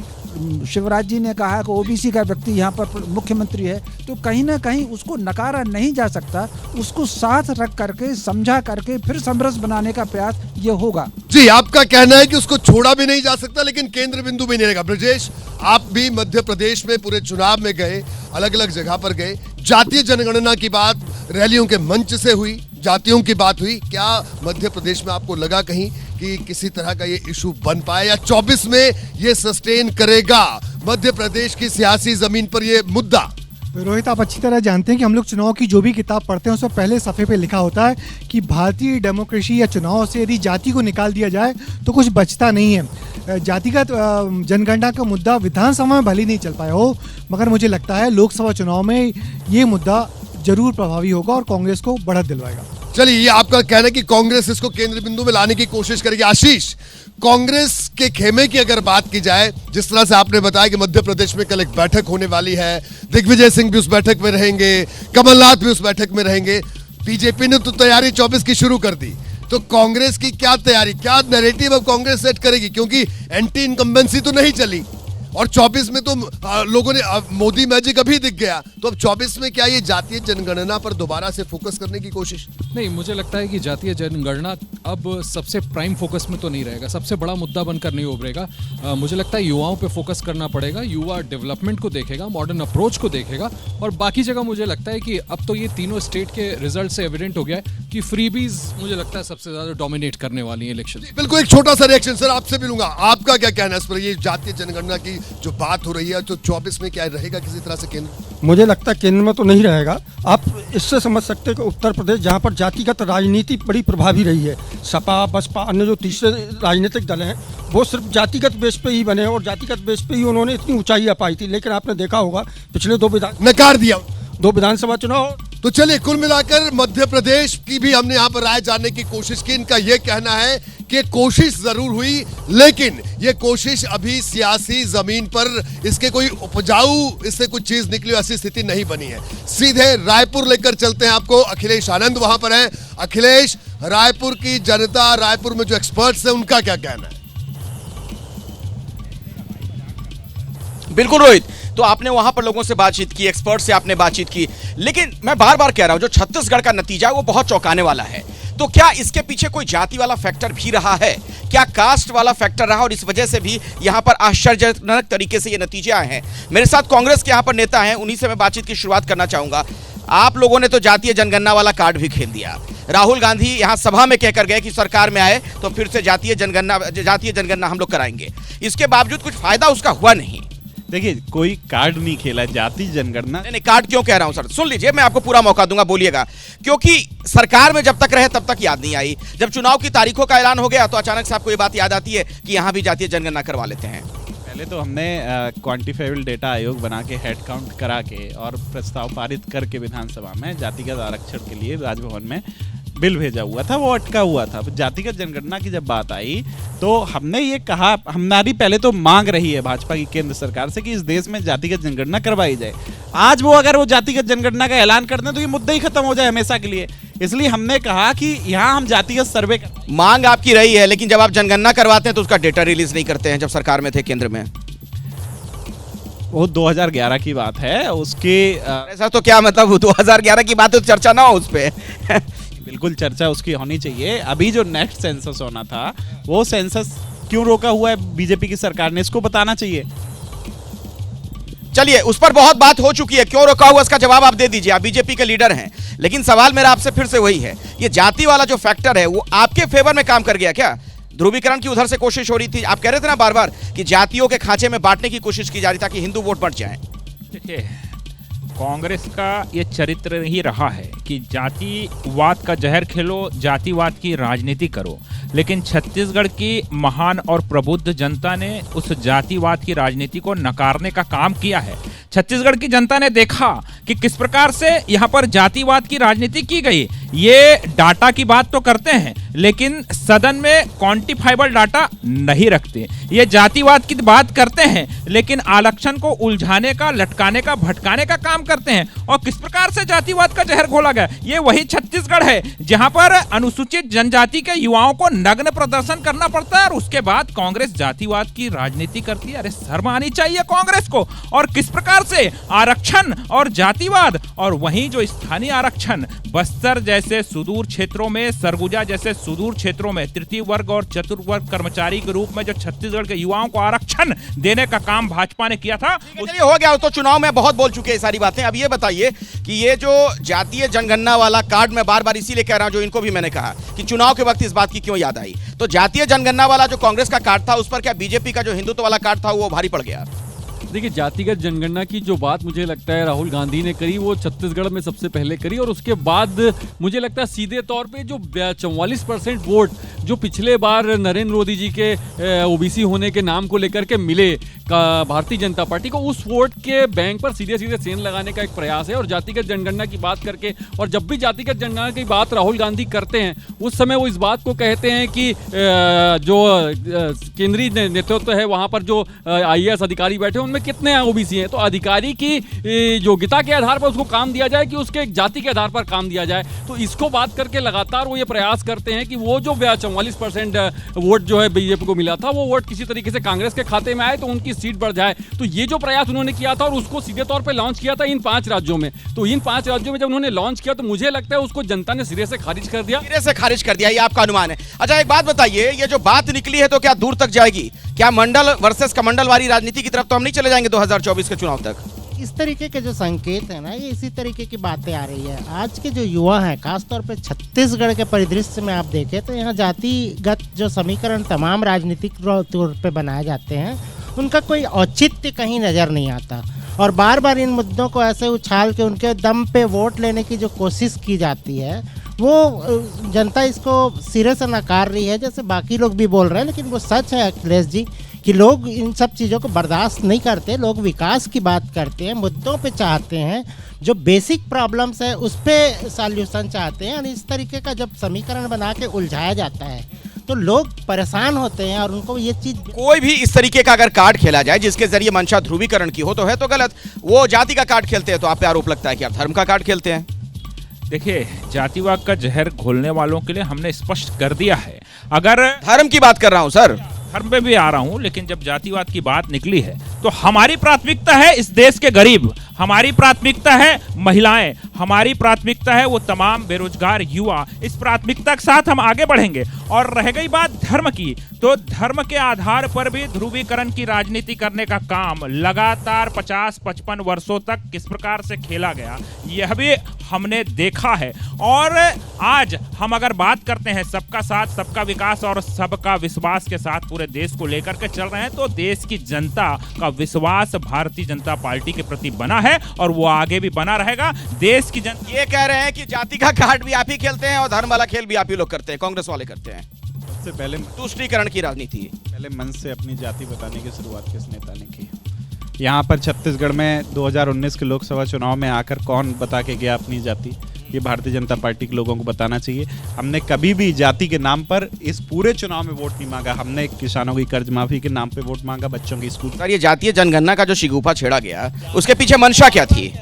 शिवराज जी ने कहा कि ओबीसी का व्यक्ति यहाँ पर मुख्यमंत्री है, तो कहीं ना कहीं उसको नकारा नहीं जा सकता, उसको साथ रख करके, समझा करके फिर समरस बनाने का प्रयास ये होगा। जी, आपका कहना है कि उसको छोड़ा भी नहीं जा सकता, लेकिन केंद्र बिंदु भी नहीं रहेगा। ब्रजेश, आप भी मध्य प्रदेश में पूरे चुनाव में गए, अलग अलग जगह पर गए, जातीय जनगणना की बात रैलियों के मंच से हुई, जातियों की बात हुई। क्या मध्य प्रदेश में आपको लगा कहीं कि किसी तरह का ये इशू बन पाए, या 24 में ये सस्टेन करेगा मध्य प्रदेश की सियासी जमीन पर ये मुद्दा? रोहित, आप अच्छी तरह जानते हैं कि हम लोग चुनाव की जो भी किताब पढ़ते हैं उसमें पहले सफ़े पे लिखा होता है कि भारतीय डेमोक्रेसी या चुनाव से यदि जाति को निकाल दिया जाए तो कुछ बचता नहीं है। जातिगत जनगणना का मुद्दा विधानसभा में भले नहीं चल पाया हो, मगर मुझे लगता है लोकसभा चुनाव में ये मुद्दा जरूर प्रभावी होगा और कांग्रेस को बढ़त दिलवाएगा। चलिए, ये आपका कहना है कि कांग्रेस इसको केंद्र बिंदु में लाने की कोशिश करेगी। आशीष, कांग्रेस के खेमे की अगर बात की जाए, जिस तरह से आपने बताया कि मध्य प्रदेश में कल एक बैठक होने वाली है, दिग्विजय सिंह भी उस बैठक में रहेंगे, कमलनाथ भी उस बैठक में रहेंगे, बीजेपी ने तो तैयारी 24 की शुरू कर दी, तो कांग्रेस की क्या तैयारी, क्या नैरेटिव अब कांग्रेस सेट करेगी? क्योंकि एंटी इनकम्बेंसी तो नहीं चली और 24 में तो लोगों ने मोदी मैजिक अभी दिख गया, तो अब 24 में क्या ये जातीय जनगणना पर दोबारा से फोकस करने की कोशिश? नहीं, मुझे लगता है कि जातीय जनगणना अब सबसे प्राइम फोकस में तो नहीं रहेगा, सबसे बड़ा मुद्दा बनकर नहीं उभरेगा। मुझे लगता है युवाओं पे फोकस करना पड़ेगा, युवा डेवलपमेंट को देखेगा, मॉडर्न अप्रोच को देखेगा, और बाकी जगह मुझे लगता है कि अब तो ये तीनों स्टेट के रिजल्ट से एविडेंट हो गया है कि फ्रीबीज मुझे लगता है सबसे ज्यादा डोमिनेट करने वाली है इलेक्शन। बिल्कुल, एक छोटा सा रिएक्शन सर आपसे भी लूंगा, आपका क्या कहना है इस पर? ये जातीय जनगणना की जो बात हो रही है, तो 24 में क्या रहेगा किसी तरह से केंद्र? मुझे लगता है केंद्र में तो नहीं रहेगा। आप इससे समझ सकते हैं कि उत्तर प्रदेश, जहां पर जातिगत राजनीति बड़ी प्रभावी रही है, सपा, बसपा, अन्य जो तीसरे राजनीतिक दल हैं, वो सिर्फ जातिगत बेस पे ही बने और जातिगत बेस पे ही उन्होंने इतनी ऊंचाई पाई थी। लेकिन आपने देखा होगा पिछले नकार दिया 2 विधानसभा चुनाव। तो चलिए, कुल मिलाकर मध्य प्रदेश की भी हमने यहाँ पर राय जानने की कोशिश की। इनका यह कहना है कि कोशिश जरूर हुई, लेकिन ये कोशिश अभी सियासी जमीन पर इसके कोई उपजाऊ, इससे कुछ चीज निकली ऐसी स्थिति नहीं बनी है। सीधे रायपुर लेकर चलते हैं आपको, अखिलेश आनंद वहां पर हैं। अखिलेश, रायपुर की जनता, रायपुर में जो एक्सपर्ट्स हैं, उनका क्या कहना है? बिल्कुल रोहित, तो आपने वहां पर लोगों से बातचीत की, एक्सपर्ट से आपने बातचीत की, लेकिन मैं बार बार कह रहा हूं जो छत्तीसगढ़ का नतीजा है वो बहुत चौंकाने वाला है। तो क्या इसके पीछे कोई जाति वाला फैक्टर भी रहा है? क्या कास्ट वाला फैक्टर रहा और इस वजह से भी यहां पर आश्चर्यजनक तरीके से ये नतीजे आए हैं? मेरे साथ कांग्रेस के यहां पर नेता हैं, उन्हीं से मैं बातचीत की शुरुआत करना चाहूंगा। आप लोगों ने तो जातीय जनगणना वाला कार्ड भी खेल दिया। राहुल गांधी यहां सभा में कहकर गए कि सरकार में आए तो फिर से जातीय जनगणना हम लोग कराएंगे। इसके बावजूद कुछ फायदा उसका हुआ नहीं। देखिए, कोई कार्ड नहीं खेला, जाति जनगणना। नहीं कार्ड क्यों कह रहा हूं सर, सुन लीजिए, मैं आपको पूरा मौका दूंगा, बोलिएगा। क्योंकि सरकार में जब तक रहे तब तक याद नहीं आई, जब चुनाव की तारीखों का ऐलान हो गया तो अचानक से आपको ये बात याद आती है कि यहां भी जातीय जनगणना करवा लेते हैं। पहले तो हमने क्वांटिफाइबल डेटा आयोग बना के हेड काउंट करा के और प्रस्ताव पारित करके विधानसभा में जातिगत आरक्षण के लिए राजभवन में बिल भेजा हुआ था, वो अटका हुआ था। जातिगत जनगणना की जब बात आई तो हमने ये कहा, हमारी पहले तो मांग रही है भाजपा की केंद्र सरकार से कि इस देश में जातिगत जनगणना करवाई जाए। आज वो अगर वो जातिगत जनगणना का ऐलान कर दें तो ये मुद्दा ही खत्म हो जाए हमेशा के लिए। इसलिए हमने कहा कि यहाँ हम जातिगत सर्वे मांग आपकी रही है, लेकिन जब आप जनगणना करवाते हैं तो उसका डेटा रिलीज नहीं करते हैं। जब सरकार में थे केंद्र में, वो 2011 की बात है, उसके ऐसा तो क्या मतलब 2011 की बात है तो चर्चा ना हो उस पर। बिल्कुल चर्चा उसकी होनी चाहिए। अभी जो नेक्स्ट सेंसस होना था, वो सेंसस क्यों रोका हुआ है बीजेपी की सरकार ने, इसको बताना चाहिए। चलिए, उस पर बहुत बात हो चुकी है, क्यों रोका हुआ इसका जवाब आप दे दीजिए, आप बीजेपी के लीडर हैं। लेकिन सवाल मेरा आपसे फिर से वही है, ये जाति वाला जो फैक्टर है वो आपके फेवर में काम कर गया क्या? ध्रुवीकरण की उधर से कोशिश हो रही थी, आप कह रहे थे ना बार बार कि जातियों के खांचे में बांटने की कोशिश की जा रही ताकि हिंदू वोट बढ़ जाए। देखिए, कांग्रेस का ये चरित्र ही रहा है कि जातिवाद का जहर खेलो, जातिवाद की राजनीति करो। लेकिन छत्तीसगढ़ की महान और प्रबुद्ध जनता ने उस जातिवाद की राजनीति को नकारने का काम किया है। छत्तीसगढ़ की जनता ने देखा कि किस प्रकार से यहाँ पर जातिवाद की राजनीति की गई। ये डाटा की बात तो करते हैं लेकिन सदन में क्वांटिफाइबल डाटा नहीं रखते। ये जातिवाद की बात करते हैं लेकिन आरक्षण को उलझाने का, लटकाने का, भटकाने का काम करते हैं। और किस प्रकार से जातिवाद का जहर घोला गया, ये वही छत्तीसगढ़ है जहां पर अनुसूचित जनजाति के युवाओं को नग्न प्रदर्शन करना पड़ता है और उसके बाद कांग्रेस जातिवाद की राजनीति करती है। अरे शर्म आनी चाहिए कांग्रेस को। और किस प्रकार से आरक्षण और जातिवाद, और वहीं जो स्थानीय आरक्षण बस्तर जैसे सुदूर क्षेत्रों में, सरगुजा जैसे सुदूर क्षेत्रों में तृतीय वर्ग और चतुर्वर्ग कर्मचारी के रूप में जो छत्तीसगढ़ के युवाओं को आरक्षण देने का काम भाजपा ने किया था। हो गया, तो चुनाव में बहुत बोल चुके हैं सारी बातें। अब ये बताइए कि ये जो जातीय जनगणना वाला कार्ड, मैं बार बार इसीलिए कह रहा हूं, जो इनको भी मैंने कहा कि चुनाव के वक्त इस बात की क्यों याद आई, तो जातीय जनगणना वाला जो कांग्रेस का कार्ड था उस पर क्या बीजेपी का जो हिंदुत्व वाला कार्ड था वो भारी पड़ गया? देखिए, जातिगत जनगणना की जो बात मुझे लगता है राहुल गांधी ने करी, वो छत्तीसगढ़ में सबसे पहले करी। और उसके बाद मुझे लगता है सीधे तौर पे जो 44% वोट जो पिछले बार नरेंद्र मोदी जी के ओबीसी होने के नाम को लेकर के मिले भारतीय जनता पार्टी को, उस वोट के बैंक पर सीधे सीधे सेंध लगाने का एक प्रयास है। और जातिगत जनगणना की बात करके, और जब भी जातिगत जनगणना की बात राहुल गांधी करते हैं उस समय वो इस बात को कहते हैं कि जो केंद्रीय नेतृत्व है वहाँ पर जो IAS अधिकारी बैठे उनमें कितने ओबीसी हैं, तो अधिकारी की योग्यता के आधार पर उसको काम दिया जाए कि उसके जाति के आधार पर काम दिया जाए। तो इसको बात करके लगातार वो ये प्रयास करते हैं कि वो जो 44% वोट जो है बीजेपी को मिला था वो वोट किसी तरीके से कांग्रेस के खाते में आए तो उनकी सीट बढ़ जाए। तो ये जो प्रयास उन्होंने किया था और उसको सीधे तौर पर लॉन्च किया था इन 5 राज्यों में, तो इन 5 राज्यों में जब उन्होंने लॉन्च किया तो मुझे लगता है उसको जनता ने सिरे से खारिज कर दिया। सिरे से खारिज कर दिया, ये आपका अनुमान है। अच्छा, एक बात बताइए, ये जो बात निकली है तो क्या दूर तक जाएगी? क्या मंडल वर्सेस कमंडलवारी राजनीति की तरफ तो हम नहीं चले जाएंगे 2024 के चुनाव तक? इस तरीके के जो संकेत है ना, ये इसी तरीके की बातें आ रही है। आज के जो युवा हैं, खासतौर पे छत्तीसगढ़ के परिदृश्य में आप देखें तो यहाँ जातिगत जो समीकरण तमाम राजनीतिक तौर पे बनाए जाते हैं, उनका कोई औचित्य कहीं नज़र नहीं आता। और बार बार इन मुद्दों को ऐसे उछाल के उनके दम पे वोट लेने की जो कोशिश की जाती है, वो जनता इसको सिरे से नकार रही है, जैसे बाकी लोग भी बोल रहे हैं। लेकिन वो सच है अखिलेश जी कि लोग इन सब चीज़ों को बर्दाश्त नहीं करते। लोग विकास की बात करते हैं, मुद्दों पे चाहते हैं, जो बेसिक प्रॉब्लम्स है उस पे सॉल्यूशन चाहते हैं। और इस तरीके का जब समीकरण बना के उलझाया जाता है तो लोग परेशान होते हैं और उनको ये चीज़, कोई भी इस तरीके का अगर कार्ड खेला जाए जिसके जरिए मंशा ध्रुवीकरण की हो तो है तो गलत। वो जाति का कार्ड खेलते हैं तो आप पे आरोप लगता है कि आप धर्म का कार्ड खेलते हैं। देखिए, जातिवाद का जहर घोलने वालों के लिए हमने स्पष्ट कर दिया है। अगर धर्म की बात कर रहा हूं सर, धर्म पे भी आ रहा हूं, लेकिन जब जातिवाद की बात निकली है तो हमारी प्राथमिकता है इस देश के गरीब, हमारी प्राथमिकता है महिलाएं, हमारी प्राथमिकता है वो तमाम बेरोजगार युवा। इस प्राथमिकता के साथ हम आगे बढ़ेंगे। और रह गई बात धर्म की, तो धर्म के आधार पर भी ध्रुवीकरण की राजनीति करने का काम लगातार 50-55 वर्षों तक किस प्रकार से खेला गया, यह भी हमने देखा है। और आज हम अगर बात करते हैं सबका साथ, सबका विकास और सबका विश्वास के साथ पूरे देश को लेकर के चल रहे हैं, तो देश की जनता का विश्वास भारतीय जनता पार्टी के प्रति बना है और वो आगे भी बना रहेगा। देश की जनता ये कह रहे हैं कि जाति का कार्ड भी आप ही खेलते हैं और धर्म वाला खेल भी आप ही लोग करते हैं, कांग्रेस वाले करते हैं। सबसे पहले तुष्टीकरण की राजनीति, पहले मन से अपनी जाति बताने की शुरुआत किस नेता ने की? यहाँ पर छत्तीसगढ़ में 2019 के लोकसभा चुनाव में आकर कौन बता के गया अपनी जाति? ये भारतीय जनता पार्टी के लोगों को बताना चाहिए। हमने कभी भी जाति के नाम पर इस पूरे चुनाव में वोट नहीं मांगा। हमने किसानों की कर्ज माफी के नाम पे वोट मांगा, बच्चों की स्कूल। सर, ये जातीय जनगणना का जो शिगुफा छेड़ा गया, उसके पीछे मंशा क्या थी?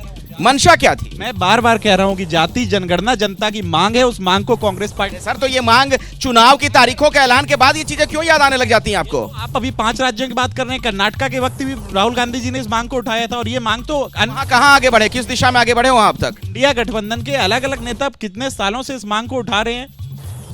मंशा क्या थी? मैं बार बार कह रहा हूं कि जाति जनगणना जनता की मांग है, उस मांग को कांग्रेस पार्टी। सर, तो ये मांग चुनाव की तारीखों के ऐलान के बाद ये चीजें क्यों याद आने लग जाती हैं आपको? आप अभी 5 राज्यों की बात कर रहे हैं। कर्नाटका के वक्त भी राहुल गांधी जी ने इस मांग को उठाया था और ये मांग तो कहाँ आगे बढ़े, किस दिशा में आगे बढ़े वहां अब तक? इंडिया गठबंधन के अलग अलग नेता कितने सालों से इस मांग को उठा रहे हैं।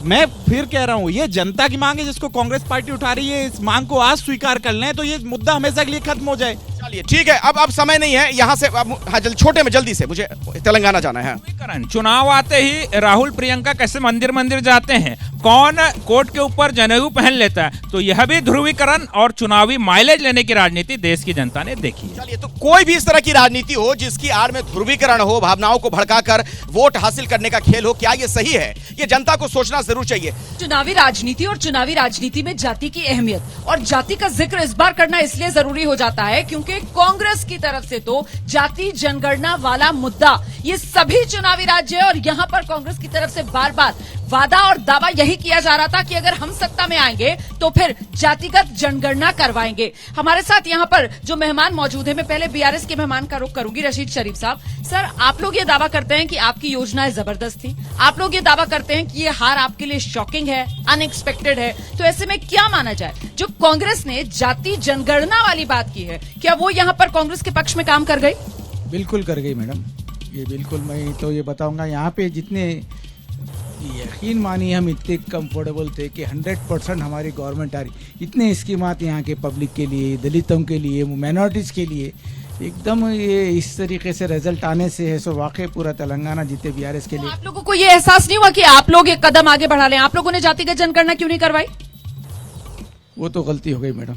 मैं फिर कह रहा हूँ, ये जनता की मांग है जिसको कांग्रेस पार्टी उठा रही है। इस मांग को आज स्वीकार कर लें तो ये मुद्दा हमेशा के लिए खत्म हो जाए। चलिए ठीक है, अब समय नहीं है यहाँ से। छोटे में जल्दी से, मुझे तेलंगाना जाना है। चुनाव आते ही राहुल प्रियंका कैसे मंदिर मंदिर जाते हैं, कौन कोर्ट के ऊपर जनेऊ पहन लेता है, तो यह भी ध्रुवीकरण और चुनावी माइलेज लेने की राजनीति देश की जनता ने देखी है। चलिए, तो कोई भी इस तरह की राजनीति हो जिसकी आड़ में ध्रुवीकरण हो, भावनाओं को भड़काकर वोट हासिल करने का खेल हो, क्या ये सही है? ये जनता को सोचना जरूर चाहिए। चुनावी राजनीति और चुनावी राजनीति में जाति की अहमियत और जाति का जिक्र इस बार करना इसलिए जरूरी हो जाता है क्योंकि कांग्रेस की तरफ से तो जाति जनगणना वाला मुद्दा ये सभी चुनावी राज्य है और यहाँ पर कांग्रेस की तरफ से बार बार वादा और दावा यही किया जा रहा था कि अगर हम सत्ता में आएंगे तो फिर जातिगत जनगणना करवाएंगे। हमारे साथ यहाँ पर जो मेहमान मौजूद है, मैं पहले बीआरएस के मेहमान का रुख करूंगी, रशीद शरीफ साहब। सर, आप लोग ये दावा करते हैं कि आपकी योजनाएं जबरदस्त थी, आप लोग ये दावा करते हैं कि ये हार आपके लिए शॉकिंग है, अनएक्सपेक्टेड है, तो ऐसे में क्या माना जाए? जो कांग्रेस ने जाति जनगणना वाली बात की है, क्या वो यहाँ पर कांग्रेस के पक्ष में काम कर गई? बिल्कुल कर गई मैडम, ये बिल्कुल। मैं तो ये बताऊंगा, यहाँ पे जितने यकीन मानिए हम इतने कंफर्टेबल थे कि 100% हमारी गवर्नमेंट आ रही, इतने स्कीमात यहाँ के पब्लिक के लिए, दलितों के लिए, माइनॉरिटीज़ के लिए, एकदम ये इस तरीके से रिजल्ट आने से है सो वाकई पूरा तेलंगाना जीते बीआरएस के लिए। आप लोगों को ये एहसास नहीं हुआ कि आप लोग एक कदम आगे बढ़ा लें? आप लोगों ने जातिगत जनगणना क्यों नहीं करवाई? वो तो गलती हो गई मैडम,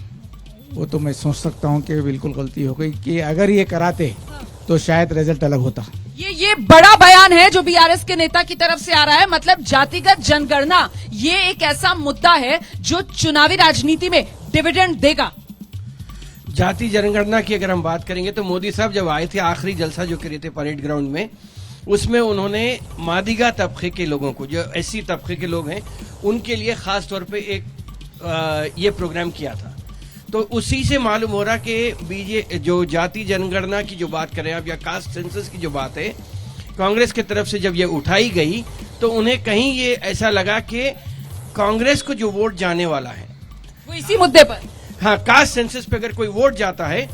वो तो मैं सोच सकता हूँ कि बिल्कुल गलती हो गई कि अगर ये कराते तो शायद रिजल्ट अलग होता। ये बड़ा बयान है जो बीआरएस के नेता की तरफ से आ रहा है। मतलब जातिगत जनगणना ये एक ऐसा मुद्दा है जो चुनावी राजनीति में डिविडेंड देगा। जाति जनगणना की अगर हम बात करेंगे तो मोदी साहब जब आए थे, आखिरी जलसा जो करे थे परेड ग्राउंड में, उसमें उन्होंने मादिगा तबके के लोगों को, जो एससी तबके के लोग हैं, उनके लिए खास तौर पे एक ये प्रोग्राम किया था। तो उसी से मालूम हो रहा कि जो जाति जनगणना की जो बात करें आप, या कास्ट सेंसस की जो बात है, कांग्रेस की तरफ से जब ये उठाई गई तो उन्हें कहीं ये ऐसा लगा कि कांग्रेस को जो वोट जाने वाला है वो इसी मुद्दे पर, हाँ, कास्ट सेंसस पे अगर कोई वोट जाता है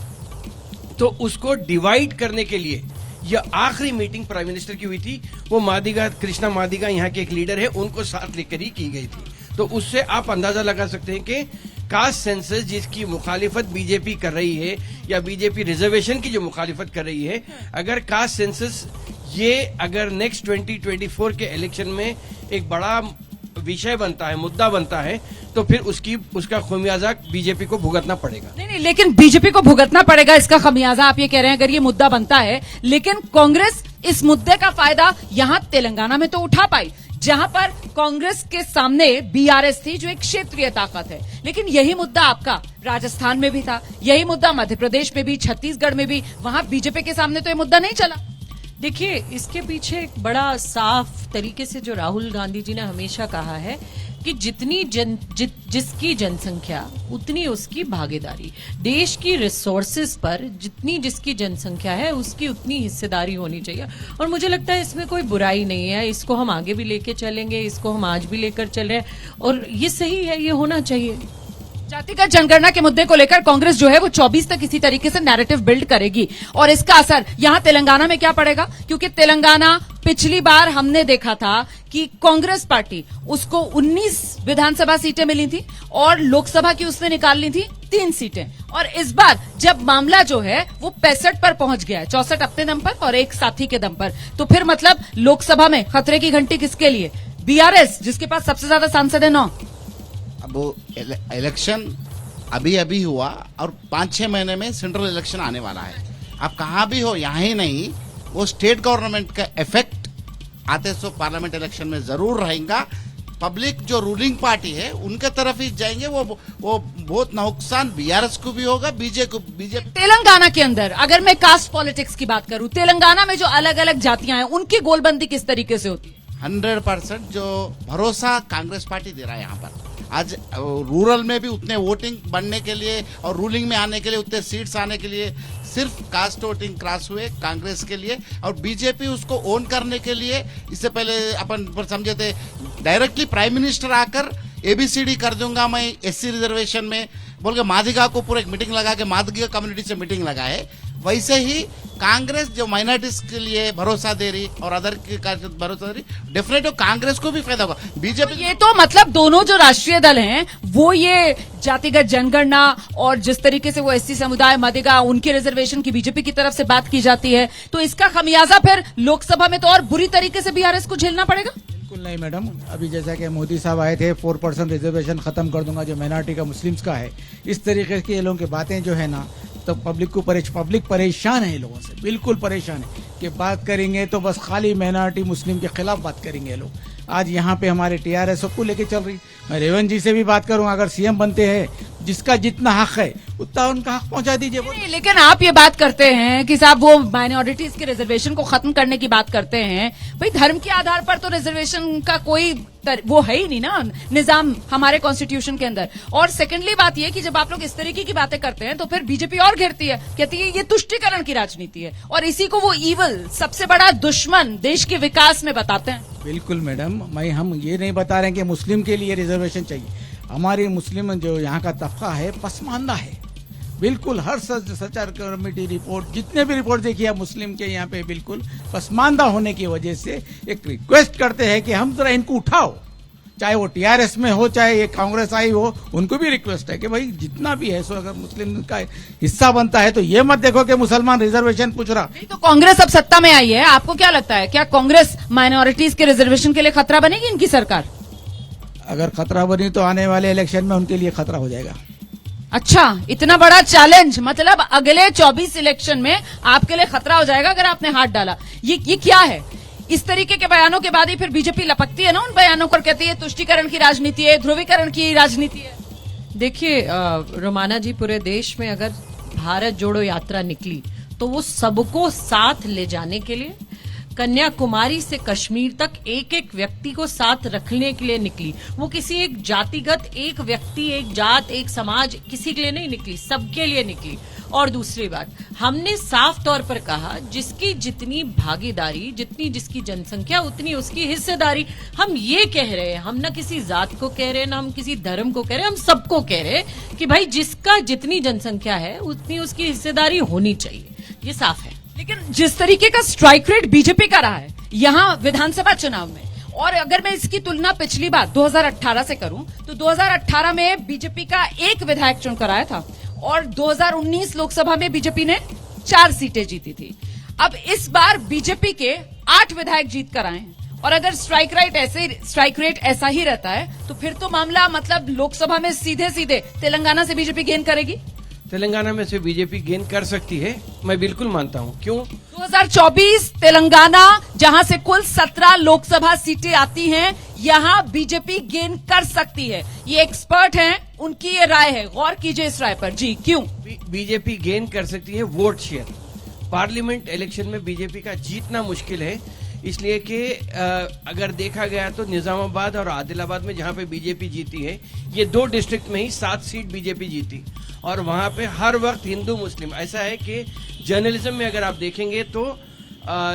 तो उसको डिवाइड करने के लिए यह आखिरी मीटिंग प्राइम मिनिस्टर की हुई थी, वो मादिगा, कृष्णा मादिगा यहाँ के एक लीडर है, उनको साथ लेकर ही की गई थी। तो उससे आप अंदाजा लगा सकते हैं कि कास्ट सेंसस जिसकी मुखालिफत बीजेपी कर रही है, या बीजेपी रिजर्वेशन की जो मुखालिफत कर रही है, अगर कास्ट सेंसस ये अगर नेक्स्ट 2024 के इलेक्शन में एक बड़ा विषय बनता है, मुद्दा बनता है, तो फिर उसका खमियाजा बीजेपी को भुगतना पड़ेगा। नहीं, लेकिन बीजेपी को भुगतना पड़ेगा इसका खमियाजा, आप ये कह रहे हैं अगर ये मुद्दा बनता है। लेकिन कांग्रेस इस मुद्दे का फायदा यहाँ तेलंगाना में तो उठा पाई, जहां पर कांग्रेस के सामने बीआरएस थी जो एक क्षेत्रीय ताकत है। लेकिन यही मुद्दा आपका राजस्थान में भी था, यही मुद्दा मध्य प्रदेश में भी, छत्तीसगढ़ में भी, वहां बीजेपी के सामने तो ये मुद्दा नहीं चला। देखिए, इसके पीछे एक बड़ा साफ तरीके से जो राहुल गांधी जी ने हमेशा कहा है कि जितनी जिसकी जनसंख्या उतनी उसकी भागीदारी, देश की रिसोर्सेज पर जितनी जिसकी जनसंख्या है उसकी उतनी हिस्सेदारी होनी चाहिए। और मुझे लगता है इसमें कोई बुराई नहीं है, इसको हम आगे भी लेके चलेंगे, इसको हम आज भी लेकर चल रहे हैं और ये सही है, ये होना चाहिए। जातिगत जनगणना के मुद्दे को लेकर कांग्रेस जो है वो 24 तक इसी तरीके से नैरेटिव बिल्ड करेगी और इसका असर यहाँ तेलंगाना में क्या पड़ेगा, क्योंकि तेलंगाना पिछली बार हमने देखा था कि कांग्रेस पार्टी उसको 19 विधानसभा सीटें मिली थी और लोकसभा की उसने निकाल ली थी 3 सीटें। और इस बार जब मामला जो है वो 65 पर पहुंच गया है, 64 अपने दम पर और एक साथी के दम पर, तो फिर मतलब लोकसभा में खतरे की घंटी किसके लिए? बीआरएस, जिसके पास सबसे ज्यादा सांसद है 9। अब वो इलेक्शन अभी अभी हुआ और 5-6 महीने में सेंट्रल इलेक्शन आने वाला है। आप कहाँ भी हो, यहाँ ही नहीं, वो स्टेट गवर्नमेंट का इफेक्ट आते सो पार्लियामेंट इलेक्शन में जरूर रहेगा। पब्लिक जो रूलिंग पार्टी है उनके तरफ ही जाएंगे, वो बहुत नुकसान बीआरएस को भी होगा, बीजेपी। तेलंगाना के अंदर अगर मैं कास्ट पॉलिटिक्स की बात करूं, तेलंगाना में जो अलग अलग जातियां हैं उनकी गोलबंदी किस तरीके से होती है? 100% जो भरोसा कांग्रेस पार्टी दे रहा है यहाँ पर। आज रूरल में भी उतने वोटिंग बढ़ने के लिए और रूलिंग में आने के लिए, उतने सीट्स आने के लिए सिर्फ कास्ट वोटिंग क्रॉस हुए कांग्रेस के लिए, और बीजेपी उसको ओन करने के लिए इससे पहले अपन पर समझे थे डायरेक्टली प्राइम मिनिस्टर आकर एबीसीडी कर दूंगा मैं एससी रिजर्वेशन में बोल के मादिगा को पूरा एक मीटिंग लगा के मादिगा कम्युनिटी से मीटिंग लगा है। वैसे ही कांग्रेस जो माइनॉरिटीज के लिए भरोसा दे रही और अदर की भरोसा दे रही, डेफिनेटली कांग्रेस को भी फायदा होगा। बीजेपी ये तो मतलब दोनों जो राष्ट्रीय दल हैं वो ये जातिगत जनगणना और जिस तरीके से वो एससी समुदाय मादिगा उनके रिजर्वेशन की बीजेपी की तरफ से बात की जाती है, तो इसका खमियाजा फिर लोकसभा में तो और बुरी तरीके से बीआरएस को झेलना पड़ेगा। बिल्कुल नहीं मैडम, अभी जैसा कि मोदी साहब आए थे 4% रिजर्वेशन खत्म कर दूंगा जो माइनॉरिटी का मुस्लिम्स का है, इस तरीके की ये लोगों की बातें जो है ना, तो पब्लिक परेशान है, लोगों से बिल्कुल परेशान है कि बात करेंगे तो बस खाली माइनॉरिटी मुस्लिम के खिलाफ बात करेंगे लोग। आज यहाँ पे हमारे टीआरएस को लेके चल रही, मैं रेवंत जी से भी बात करूंगा, अगर सीएम बनते हैं जिसका जितना हक है उतना उनका हक पहुंचा दीजिए। लेकिन आप ये बात करते हैं कि साहब वो माइनॉरिटीज के रिजर्वेशन को खत्म करने की बात करते हैं, भाई धर्म के आधार पर तो रिजर्वेशन का कोई वो है ही नहीं ना निजाम हमारे कॉन्स्टिट्यूशन के अंदर। और सेकेंडली बात ये कि जब आप लोग इस तरीके की बातें करते हैं तो फिर बीजेपी और घेरती है, कहती है ये तुष्टीकरण की राजनीति है और इसी को वो ईवल सबसे बड़ा दुश्मन देश के विकास में बताते हैं। बिल्कुल मैडम, हम ये नहीं बता रहे हैं कि मुस्लिम के लिए रिजर्वेशन चाहिए। हमारी मुस्लिम जो यहाँ का तबका है पसमानदा है, बिल्कुल हर सचार कमेटी रिपोर्ट जितने भी रिपोर्ट देखिए आप मुस्लिम के यहाँ पे बिल्कुल पसमानदा होने की वजह से एक रिक्वेस्ट करते हैं कि हम जरा इनको उठाओ, चाहे वो टीआरएस में हो चाहे ये कांग्रेस आई हो, उनको भी रिक्वेस्ट है कि भाई जितना भी है सो अगर मुस्लिम का हिस्सा बनता है तो ये मत देखो कि मुसलमान रिजर्वेशन पूछ रहा। तो कांग्रेस अब सत्ता में आई है, आपको क्या लगता है क्या कांग्रेस माइनॉरिटीज के रिजर्वेशन के लिए खतरा बनेगी इनकी सरकार? अगर खतरा बनी तो आने वाले इलेक्शन में उनके लिए खतरा हो जाएगा। अच्छा, इतना बड़ा चैलेंज, मतलब अगले 24 इलेक्शन में आपके लिए खतरा हो जाएगा अगर आपने हाथ डाला। ये क्या है? इस तरीके के बयानों के बाद ही फिर बीजेपी लपकती है ना उन बयानों पर, कहती है तुष्टीकरण की राजनीति है, ध्रुवीकरण की राजनीति है। देखिए रोमाना जी, पूरे देश में अगर भारत जोड़ो यात्रा निकली तो वो सबको साथ ले जाने के लिए, कन्याकुमारी से कश्मीर तक एक एक व्यक्ति को साथ रखने के लिए निकली। वो किसी एक जातिगत, एक व्यक्ति, एक जात, एक समाज, किसी के लिए नहीं निकली, सबके लिए निकली। और दूसरी बात, हमने साफ तौर पर कहा जिसकी जितनी भागीदारी, जितनी जिसकी जनसंख्या उतनी उसकी हिस्सेदारी। हम ये कह रहे हैं, हम ना किसी जात को कह रहे हैं, ना हम किसी धर्म को कह रहे हैं, हम सबको कह रहे हैं कि भाई जिसका जितनी जनसंख्या है उतनी उसकी हिस्सेदारी होनी चाहिए। ये साफ है। लेकिन जिस तरीके का स्ट्राइक रेट बीजेपी का रहा है यहाँ विधानसभा चुनाव में, और अगर मैं इसकी तुलना पिछली बार 2018 से करूं तो 2018 में बीजेपी का एक विधायक चुन कराया था और 2019 लोकसभा में बीजेपी ने 4 सीटें जीती थी। अब इस बार बीजेपी के 8 विधायक जीत कर आए हैं और अगर स्ट्राइक रेट ऐसा ही रहता है तो फिर तो मामला मतलब लोकसभा में सीधे सीधे तेलंगाना से बीजेपी गेन करेगी। तेलंगाना में से बीजेपी गेन कर सकती है, मैं बिल्कुल मानता हूं। क्यों? 2024 तेलंगाना जहां से कुल 17 लोकसभा सीटें आती हैं, यहां बीजेपी गेन कर सकती है। ये एक्सपर्ट हैं, उनकी ये राय है, गौर कीजिए इस राय पर। जी क्यों? बीजेपी गेन कर सकती है वोट शेयर। पार्लियामेंट इलेक्शन में बीजेपी का जीतना मुश्किल है, इसलिए कि अगर देखा गया तो निजामाबाद और आदिलाबाद में जहां पे बीजेपी जीती है, ये 2 डिस्ट्रिक्ट में ही 7 सीट बीजेपी जीती और वहां पे हर वक्त हिंदू मुस्लिम। ऐसा है कि जर्नलिज्म में अगर आप देखेंगे तो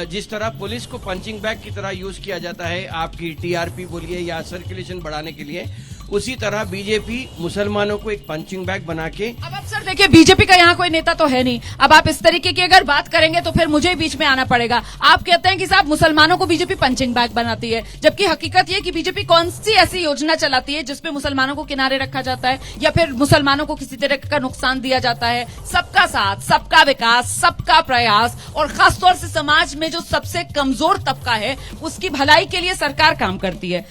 जिस तरह पुलिस को पंचिंग बैग की तरह यूज किया जाता है आपकी टीआरपी बोलिए या सर्कुलेशन बढ़ाने के लिए, उसी तरह बीजेपी मुसलमानों को एक पंचिंग बैग बना के अब सर देखिए, बीजेपी का यहाँ कोई नेता तो है नहीं। अब आप इस तरीके की अगर बात करेंगे तो फिर मुझे बीच में आना पड़ेगा। आप कहते हैं कि साहब मुसलमानों को बीजेपी पंचिंग बैग बनाती है, जबकि हकीकत ये कि बीजेपी कौन सी ऐसी योजना चलाती है जिसपे मुसलमानों को किनारे रखा जाता है या फिर मुसलमानों को किसी तरह का नुकसान दिया जाता है। सबका साथ, सबका विकास, सबका प्रयास और खासतौर से समाज में जो सबसे कमजोर तबका है उसकी भलाई के लिए सरकार काम करती है।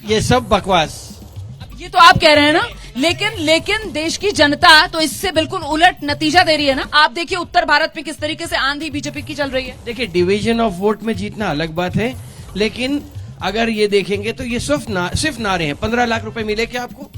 ये सब बकवास। ये तो आप कह रहे हैं ना, लेकिन देश की जनता तो इससे बिल्कुल उलट नतीजा दे रही है ना। आप देखिए उत्तर भारत में किस तरीके से आंधी बीजेपी की चल रही है। देखिए, डिवीजन ऑफ वोट में जीतना अलग बात है, लेकिन अगर ये देखेंगे तो ये सिर्फ नारे हैं। 15 लाख रुपए मिले क्या आपको?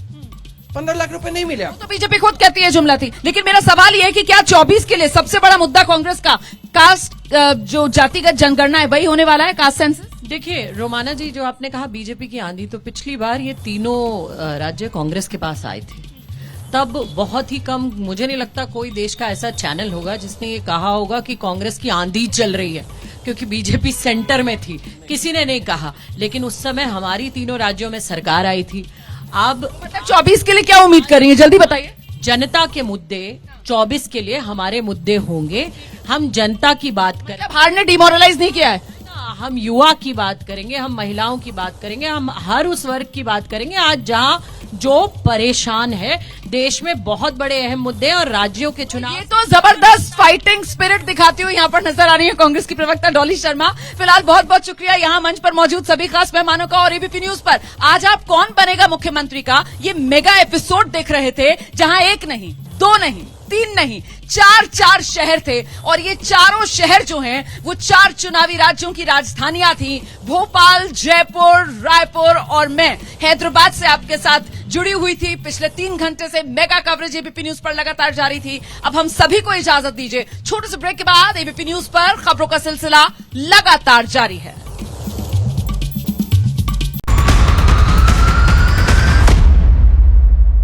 15 लाख रुपए नहीं मिले। तो बीजेपी खुद कहती है जुमला थी। लेकिन मेरा सवाल ये है कि क्या 24 के लिए सबसे बड़ा मुद्दा कांग्रेस का कास्ट जो जातिगत जनगणना है वही होने वाला है, कास्ट सेंसस? देखिए रोमाना जी, जो आपने कहा बीजेपी की आंधी, तो पिछली बार ये तीनों राज्य कांग्रेस के पास आए थे, तब बहुत ही कम, मुझे नहीं लगता कोई देश का ऐसा चैनल होगा जिसने ये कहा होगा कि कांग्रेस की आंधी चल रही है, क्योंकि बीजेपी सेंटर में थी। किसी ने नहीं कहा, लेकिन उस समय हमारी तीनों राज्यों में सरकार आई थी। अब मतलब 24 के लिए क्या उम्मीद कर रही है, जल्दी बताइए। जनता के मुद्दे 24 के लिए हमारे मुद्दे होंगे। हम जनता की बात करें, हार ने डिमोरलाइज नहीं किया है। हम युवा की बात करेंगे, हम महिलाओं की बात करेंगे, हम हर उस वर्ग की बात करेंगे आज जहां जो परेशान है। देश में बहुत बड़े अहम मुद्दे और राज्यों के चुनाव। ये तो जबरदस्त फाइटिंग स्पिरिट दिखाती हुई यहाँ पर नजर आ रही है कांग्रेस की प्रवक्ता डॉली शर्मा। फिलहाल बहुत बहुत शुक्रिया यहाँ मंच पर मौजूद सभी खास मेहमानों का। और एबीपी न्यूज पर आज आप कौन बनेगा मुख्यमंत्री का ये मेगा एपिसोड देख रहे थे, जहां एक नहीं, दो नहीं, तीन नहीं, चार शहर थे। और ये चारों शहर जो हैं वो 4 चुनावी राज्यों की राजधानियां थी, भोपाल, जयपुर, रायपुर और मैं हैदराबाद से आपके साथ जुड़ी हुई थी। पिछले 3 घंटे से मेगा कवरेज एबीपी न्यूज पर लगातार जारी थी। अब हम सभी को इजाजत दीजिए, छोटे से ब्रेक के बाद एबीपी न्यूज पर खबरों का सिलसिला लगातार जारी है।